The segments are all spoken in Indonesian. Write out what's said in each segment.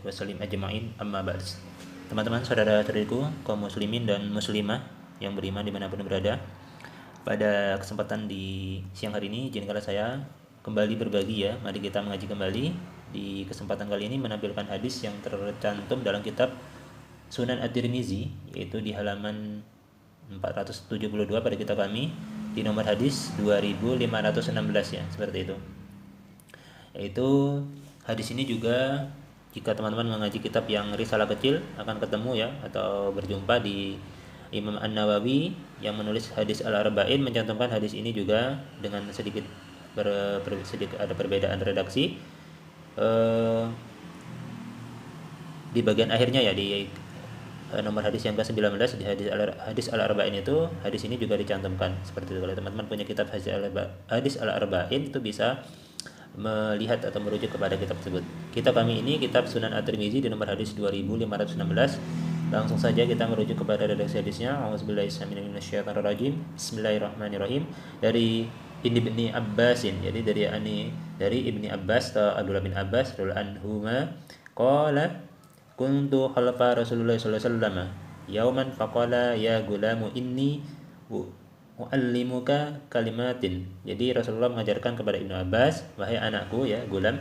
wa sallim ajma'in, amma ba'd. Teman-teman, saudara-saudariku, kaum muslimin dan muslimah yang beriman dimanapun berada, pada kesempatan di siang hari ini izinkanlah saya kembali berbagi ya. Mari kita mengaji kembali. Di kesempatan kali ini menampilkan hadis yang tercantum dalam kitab Sunan At-Tirmizi, yaitu di halaman 472 pada kitab kami, di nomor hadis 2516 ya, seperti itu. Yaitu hadis ini juga jika teman-teman mengaji kitab yang risalah kecil akan ketemu ya, atau berjumpa di Imam An-Nawawi yang menulis hadis Al-Arba'in mencantumkan hadis ini juga dengan sedikit sedikit ada perbedaan redaksi di bagian akhirnya ya, di nomor hadis yang ke-19 di hadis Al-Arba'in itu hadis ini juga dicantumkan seperti itu. Kalau teman-teman punya kitab hadis Al-Arba'in itu bisa melihat atau merujuk kepada kitab tersebut. Kitab kami ini kitab Sunan At-Tirmizi di nomor hadis 2516. Langsung saja kita merujuk kepada redaksi hadisnya. A'udzubillahi minasyaitonirrajim. Bismillahirrahmanirrahim. Dari Ibni Abbasin, jadi dari Ibni Abbas atau Abdullah bin Abbas radhiyallahu anhuma, qala kuntu khalfa Rasulullah sallallahu alaihi wasallam yauman faqala ya gulamu inni muallimuka kalimatin. Jadi Rasulullah mengajarkan kepada Ibnu Abbas, wahai anakku ya, gulam.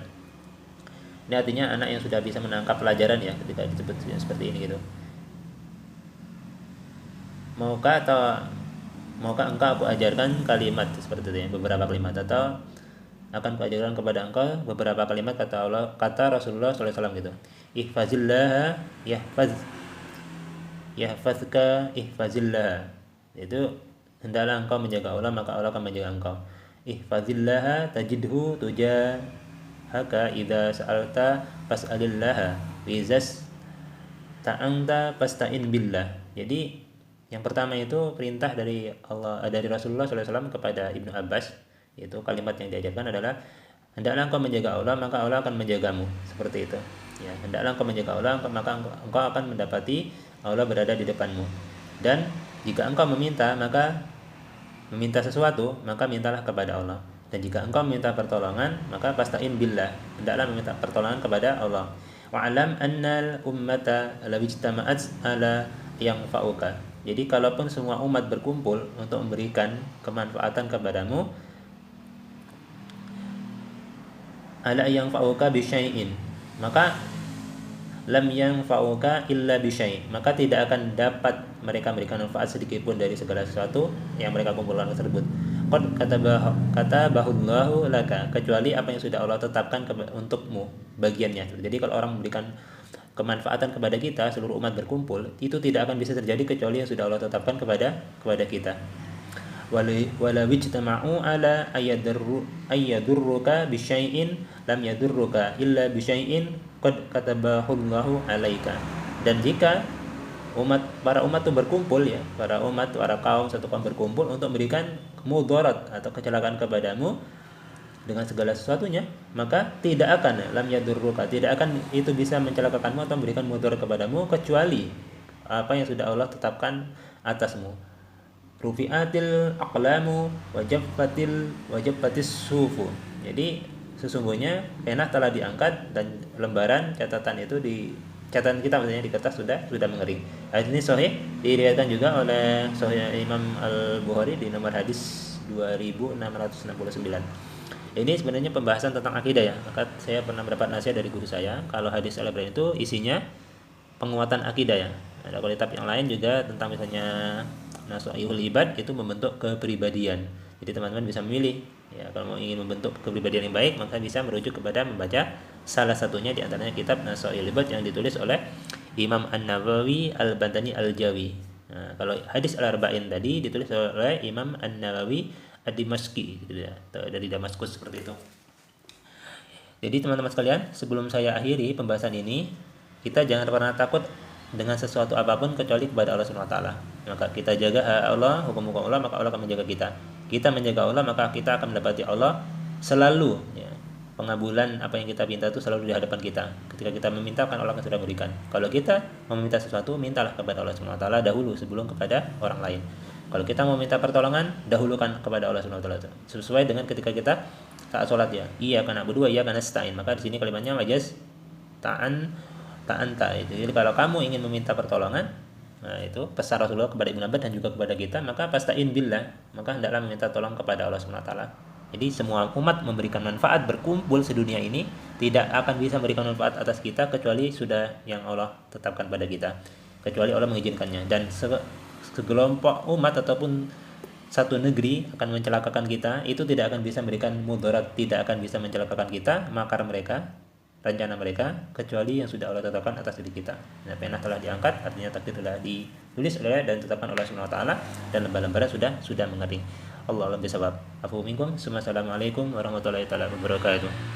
Ini artinya anak yang sudah bisa menangkap pelajaran ya, ketika disebut seperti ini gitu. Maukah engkau aku ajarkan kalimat seperti itu ya, beberapa kalimat, atau akan kuajarkan kepada engkau beberapa kalimat, kata Rasulullah sallallahu alaihi wasallam gitu. Ihfazillah yahfazka ihfazillah. Itu hendaklah engkau menjaga Allah, maka Allah akan menjaga engkau. Ihfazillah tajidhu tujahaka idza sa'alta fas'alillah wizas ta'anta fasta'in billah. Jadi yang pertama itu perintah dari Allah, dari Rasulullah SAW kepada Ibnu Abbas, yaitu kalimat yang diajarkan adalah hendaklah engkau menjaga Allah, maka Allah akan menjagamu. Seperti itu ya, hendaklah engkau menjaga Allah, maka engkau akan mendapati Allah berada di depanmu. Dan jika engkau meminta sesuatu, maka mintalah kepada Allah. Dan jika engkau meminta pertolongan, maka fasta'in billah, hendaklah meminta pertolongan kepada Allah. Wa'alam annal ummata law ijtama'at ala yanfa'uka. Jadi kalaupun semua umat berkumpul untuk memberikan kemanfaatan kepadamu, ala yanfa'uka bisyai'in, maka lam yanfa'uka illa bisyai', maka tidak akan dapat mereka memberikan manfaat sedikit pun dari segala sesuatu yang mereka kumpulkan tersebut. Qad katabahullahu laka, kecuali apa yang sudah Allah tetapkan untukmu bagiannya. Jadi kalau orang memberikan kemanfaatan kepada kita, seluruh umat berkumpul, itu tidak akan bisa terjadi kecuali yang sudah Allah tetapkan kepada kita. Wala wijtama'u ala ayyadurruka bisyai'in lam yadurruka illa bisyai'in qad katabahullahu alaika. Dan jika para umat itu berkumpul ya, para kaum satu kaum berkumpul untuk memberikan mudarat atau kecelakaan kepadamu dengan segala sesuatunya, maka tidak akan lam yadurruka, tidak akan itu bisa mencelakakanmu atau memberikan mudarat kepadamu kecuali apa yang sudah Allah tetapkan atasmu. Rufi'atil aqlamu wajabbatis sufu. Jadi sesungguhnya pena telah diangkat dan lembaran catatan itu catatan kita maksudnya di kertas sudah mengering. Hadis ini sahih, diriwayatkan juga oleh Sahih Imam Al-Bukhari di nomor hadis 2669. Ini sebenarnya pembahasan tentang akidah ya. Maka saya pernah mendapat nasihat dari guru saya, kalau hadis Al-Arba'in itu isinya penguatan akidah ya. Ada kitab yang lain juga tentang misalnya Nasha'ihul Ibad, itu membentuk kepribadian. Jadi teman-teman bisa memilih ya, kalau mau ingin membentuk kepribadian yang baik, maka bisa merujuk kepada membaca salah satunya di antaranya kitab Nasha'ihul Ibad yang ditulis oleh Imam An-Nawawi Al-Bantani Al-Jawi. Nah, kalau hadis Al-Arba'in tadi ditulis oleh Imam An-Nawawi Ad-Dimashqi gitu ya, dari Damaskus, seperti itu. Jadi teman-teman sekalian, sebelum saya akhiri pembahasan ini, kita jangan pernah takut dengan sesuatu apapun kecuali kepada Allah Subhanahu wa taala. Maka kita jaga Allah, hukum-hukum Allah, maka Allah akan menjaga kita. Kita menjaga Allah, maka kita akan mendapati Allah selalu ya. Pengabulan apa yang kita minta itu selalu di hadapan kita. Ketika kita meminta, kan Allah akan sudah berikan. Kalau kita meminta sesuatu, mintalah kepada Allah Subhanahu wa taala dahulu sebelum kepada orang lain. Kalau kita mau minta pertolongan, dahulukan kepada Allah Subhanahu wa taala. Sesuai dengan ketika kita saat sholat ya. Iyyaka na'budu wa iyyaka nasta'in. Maka di sini kalimatnya majaz ta'an anta itu. Jadi kalau kamu ingin meminta pertolongan, nah itu pesan Rasulullah kepada Ibnu Abbas dan juga kepada kita, maka fasta'in billah, maka hendaklah meminta tolong kepada Allah Subhanahu wa taala. Jadi semua umat memberikan manfaat berkumpul sedunia ini tidak akan bisa memberikan manfaat atas kita kecuali sudah yang Allah tetapkan pada kita. Kecuali Allah mengizinkannya, dan segelompok umat ataupun satu negeri akan mencelakakan kita, itu tidak akan bisa memberikan mudarat, tidak akan bisa mencelakakan kita, makar mereka, rencana mereka, kecuali yang sudah Allah tetapkan atas diri kita. Nah, panah telah diangkat, artinya takdir telah ditulis oleh dan ditetapkan oleh Subhanahu wa taala, dan lembar-lembarnya sudah mengering. Allah alam bisawab. Afu minkum. Assalamualaikum warahmatullahi wabarakatuh.